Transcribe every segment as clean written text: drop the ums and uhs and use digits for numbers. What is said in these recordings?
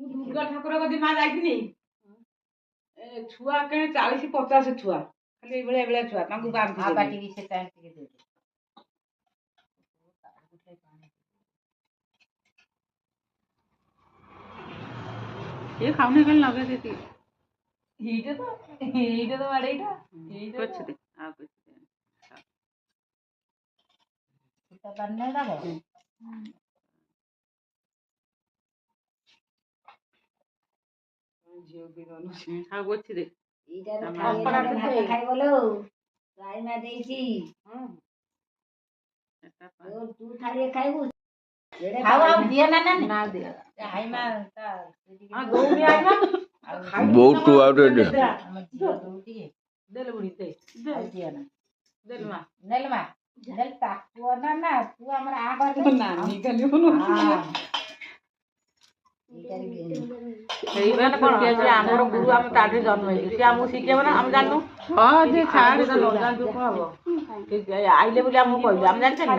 दुर्गा ठाकुर कदी माँ जाइनी छुआ के 40-50 छुआ खाली ये छुआ बांधी ये खाने के लगे देती हीट तो बड़ेटा कुछ दे आ कुछ दे तो बनने लगे जियो बिरनु हां कुछ दे इटा खाई बोलो राई में देसी तू थाली खाइबू खाओ आ दिया ना दिया हाई में हां गौरी आई में बहुत टू आउट है देल बुढ़ी दे दिया ना देल मा देल ताकुआ ना तू हमरा आ कर ना निकली बनो ସେଇମାନେ କଣ ଯେ ଆମର ଗୁରୁ ଆମେ ତାଠୁ ଜନ୍ମ ହେଇଛୁ ସେ ଆମକୁ ଶିଖେଇବ ନା ଆମେ ଜାଣିନୁ ହଁ ଯେ ଛାଡ ନ ଜାଣିଛୁ କଣ ହବ ଆଇଲେ ବୋଲି ଆମକୁ କହିଲେ ଆମେ ଜାଣିଛନ୍ତି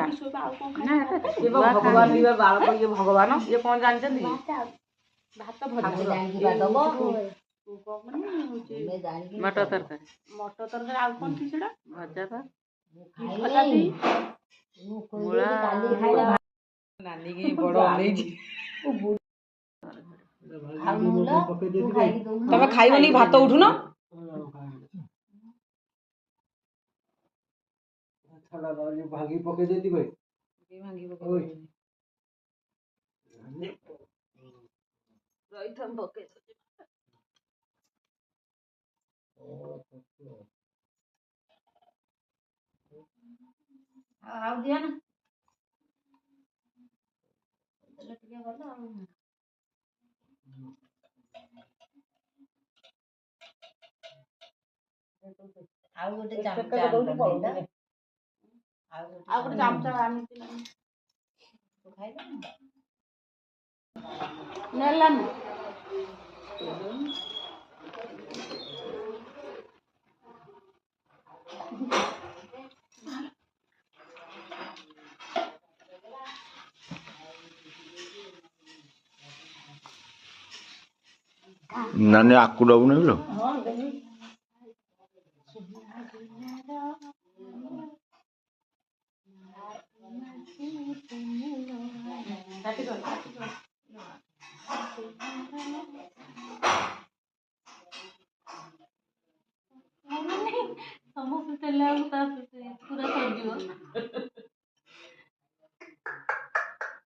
ନା ଇଏ ଭଗବାନ ଇଏ ବାଳକ ଇଏ ଭଗବାନ ଇଏ କଣ ଜାଣିଛନ୍ତି ଭାତ ଭଜା ମଟର ତରକାରୀ ଆଉ କଣ ସେଟା ଭଜା ନାନୀ କି ବଡ ଅନେଇଛି ତମେ ଖାଇବନି ଭାତ ଉଠୁନ भागी पके देती भाई ଆଉ ଦିଅ ନା ଟିକେ ଭଲ ଆଉ ଗୋଟେ ଚାମଚା ଆଉ ଗୋଟେ ଚାମଚା ଆଣିଛି ତୁ ଖାଇବୁ ନେଲା ନା नानी आकु दबुनी लो काटी